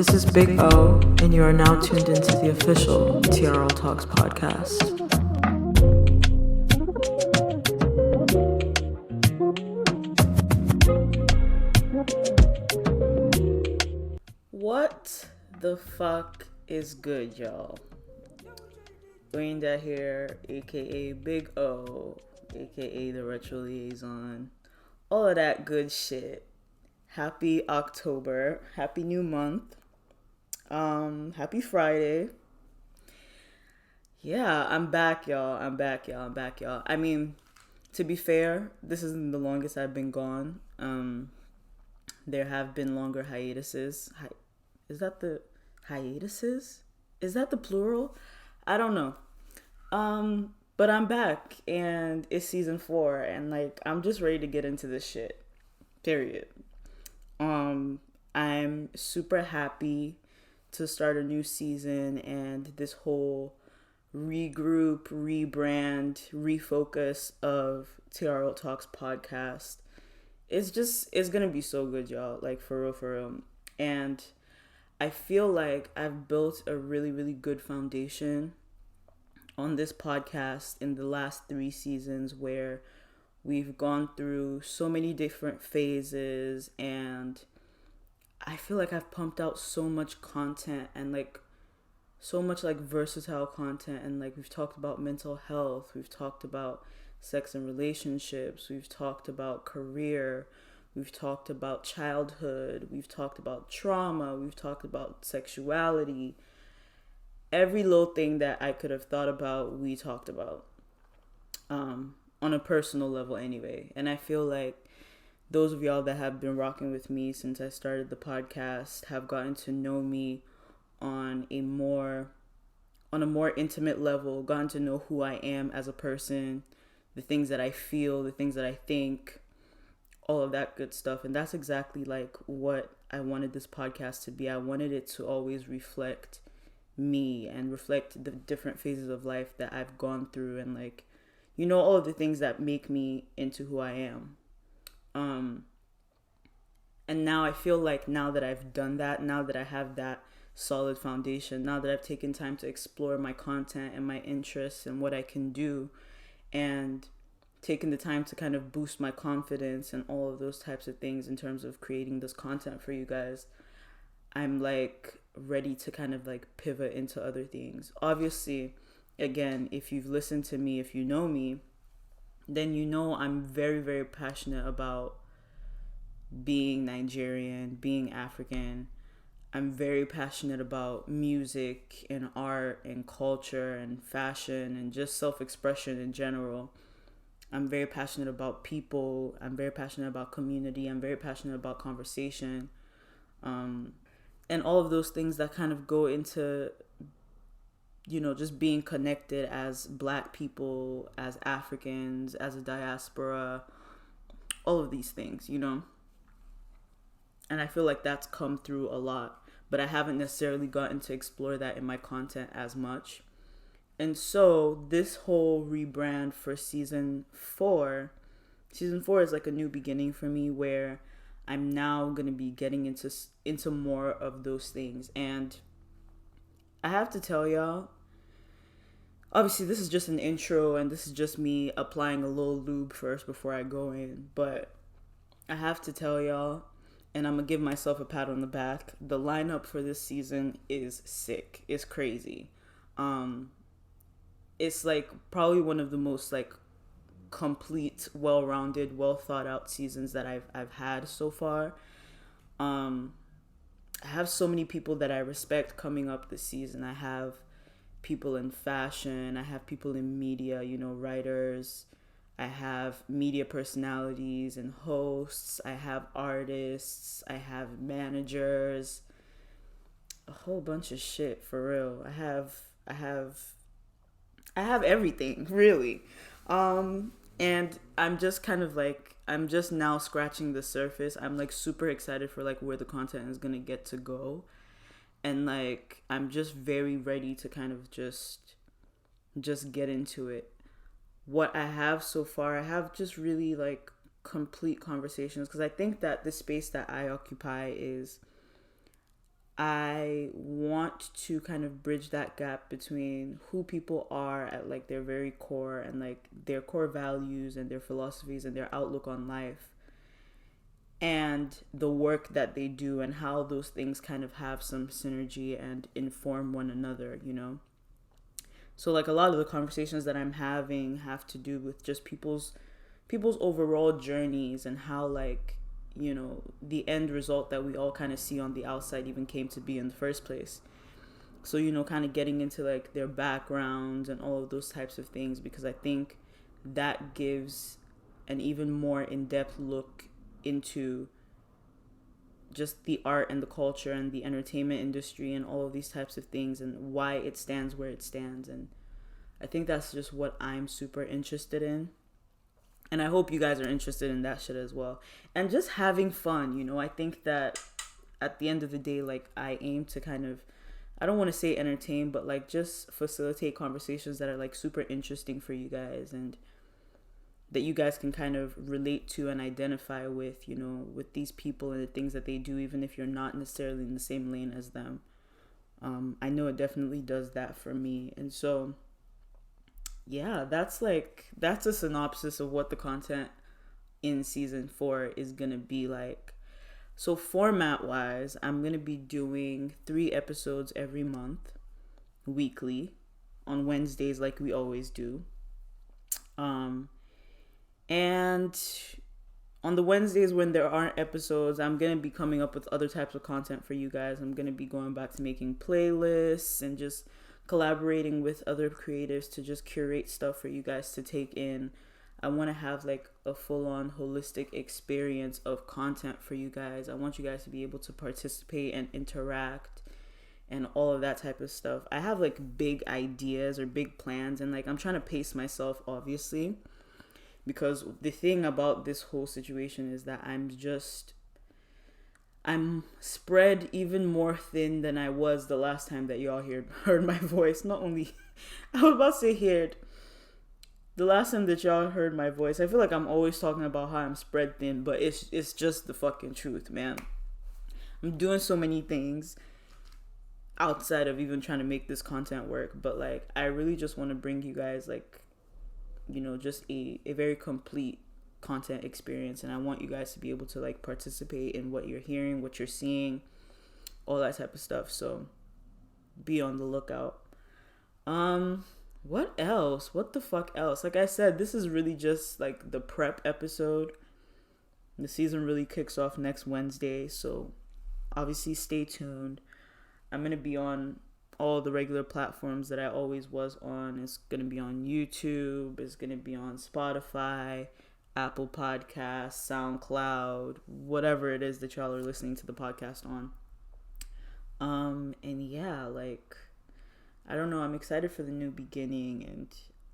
This is Big O, and you are now tuned into the official TRL Talks podcast. What the fuck is good, y'all? Oyinda here, aka Big O, aka the Retro Liaison. All of that good shit. Happy October. Happy new month. Happy Friday. Yeah, I'm back, y'all. I mean, to be fair, this isn't the longest I've been gone. There have been longer hiatuses. Is that the hiatuses? Is that the plural? I don't know. But I'm back, and it's season 4, and I'm just ready to get into this shit. Period. I'm super happy to start a new season and this whole regroup, rebrand, refocus of TRL Talks podcast. It's gonna be so good, y'all. For real. And I feel like I've built a really, really good foundation on this podcast in the last 3 seasons where we've gone through so many different phases, and I feel like I've pumped out so much content and so much versatile content, and we've talked about mental health, we've talked about sex and relationships, we've talked about career, we've talked about childhood, we've talked about trauma, we've talked about sexuality. Every little thing that I could have thought about, we talked about. On a personal level anyway. And I feel like those of y'all that have been rocking with me since I started the podcast have gotten to know me on a more intimate level, gotten to know who I am as a person, the things that I feel, the things that I think, all of that good stuff. And that's exactly what I wanted this podcast to be. I wanted it to always reflect me and reflect the different phases of life that I've gone through, and all of the things that make me into who I am. And now I feel like now that I've done that, now that I have that solid foundation, now that I've taken time to explore my content and my interests and what I can do, and taken the time to kind of boost my confidence and all of those types of things in terms of creating this content for you guys, I'm ready to kind of pivot into other things. Obviously, again, if you've listened to me, if you know me, then you know I'm very, very passionate about being Nigerian, being African. I'm very passionate about music and art and culture and fashion and just self-expression in general. I'm very passionate about people. I'm very passionate about community. I'm very passionate about conversation. And all of those things that kind of go into, just being connected as Black people, as Africans, as a diaspora, all of these things, And I feel like that's come through a lot, but I haven't necessarily gotten to explore that in my content as much. And so this whole rebrand for season 4 is like a new beginning for me, where I'm now going to be getting into more of those things. And I have to tell y'all, obviously this is just an intro and this is just me applying a little lube first before I go in. But I have to tell y'all, and I'm going to give myself a pat on the back, the lineup for this season is sick. It's crazy. It's probably one of the most complete, well-rounded, well-thought-out seasons that I've had so far. I have so many people that I respect coming up this season. I have people in fashion. I have people in media, writers. I have media personalities and hosts. I have artists. I have managers. A whole bunch of shit, for real. I have everything, really. And I'm just kind of I'm just now scratching the surface. I'm super excited for where the content is going to get to go. And I'm just very ready to kind of just get into it. What I have so far, I have just really complete conversations, because I think that the space that I occupy is, I want to kind of bridge that gap between who people are at like their very core and like their core values and their philosophies and their outlook on life, and the work that they do and how those things kind of have some synergy and inform one another, you know? So like a lot of the conversations that I'm having have to do with just people's overall journeys and how like, you know, the end result that we all kind of see on the outside even came to be in the first place. So, you know, kind of getting into like their backgrounds and all of those types of things, because I think that gives an even more in-depth look into just the art and the culture and the entertainment industry and all of these types of things and why it stands where it stands. And I think that's just what I'm super interested in. And I hope you guys are interested in that shit as well. And just having fun, you know, I think that at the end of the day, like I aim to kind of, I don't want to say entertain, but like just facilitate conversations that are like super interesting for you guys and that you guys can kind of relate to and identify with, you know, with these people and the things that they do, even if you're not necessarily in the same lane as them. I know it definitely does that for me. And so, yeah, that's a synopsis of what the content in season 4 is going to be like. So format wise, I'm going to be doing 3 episodes every month, weekly, on Wednesdays like we always do. And on the Wednesdays when there aren't episodes, I'm going to be coming up with other types of content for you guys. I'm going to be going back to making playlists and just collaborating with other creatives to just curate stuff for you guys to take in. I want to have like a full-on holistic experience of content for you guys. I want you guys to be able to participate and interact and all of that type of stuff. I have like big ideas or big plans, and like I'm trying to pace myself, obviously, because the thing about this whole situation is that I'm spread even more thin than I was the last time that y'all heard my voice. Not only, I was about to say heard. The last time that y'all heard my voice, I feel like I'm always talking about how I'm spread thin, but it's just the fucking truth, man. I'm doing so many things outside of even trying to make this content work, but like I really just want to bring you guys like, you know, just a very complete content experience, and I want you guys to be able to like participate in what you're hearing, what you're seeing, all that type of stuff. So be on the lookout. What else? What the fuck else? Like I said, this is really just like the prep episode. The season really kicks off next Wednesday, so obviously stay tuned. I'm gonna be on all the regular platforms that I always was on. It's gonna be on YouTube, it's gonna be on Spotify, Apple Podcasts, SoundCloud, whatever it is that y'all are listening to the podcast on. And yeah, like I don't know, I'm excited for the new beginning,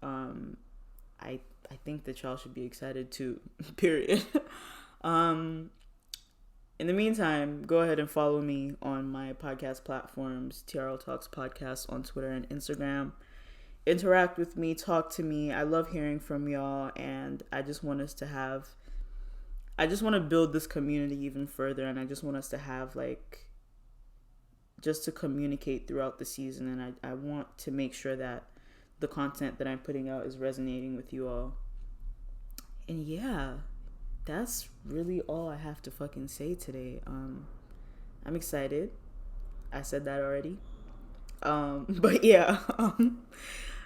and I think that y'all should be excited too. Period. In the meantime, go ahead and follow me on my podcast platforms, TRL Talks Podcast on Twitter and Instagram. Interact with me, talk to me. I love hearing from y'all, and I just want to build this community even further, and I just want us to have like, just to communicate throughout the season, and I want to make sure that the content that I'm putting out is resonating with you all. And yeah, that's really all I have to fucking say today. I'm excited. I said that already. But yeah,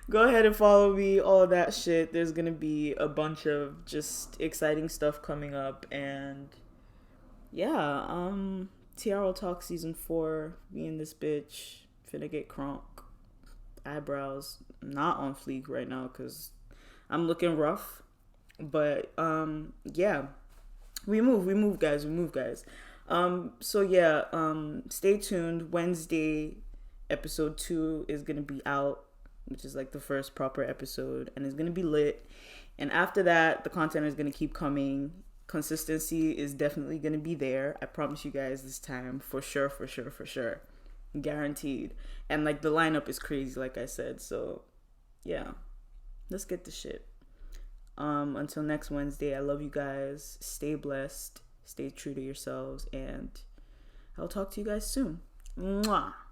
go ahead and follow me, all of that shit. There's gonna be a bunch of just exciting stuff coming up, and yeah, TRL Talks season 4, me and this bitch finna get crunk. Eyebrows not on fleek right now because I'm looking rough. But yeah, we move guys. So yeah, stay tuned. Wednesday episode 2 is gonna be out, which is like the first proper episode, and it's gonna be lit. And after that, the content is gonna keep coming. Consistency is definitely gonna be there. I promise you guys this time, for sure, guaranteed. And like the lineup is crazy, like I said. So yeah, let's get the shit. Until next Wednesday, I love you guys. Stay blessed, stay true to yourselves, and I'll talk to you guys soon. Mwah.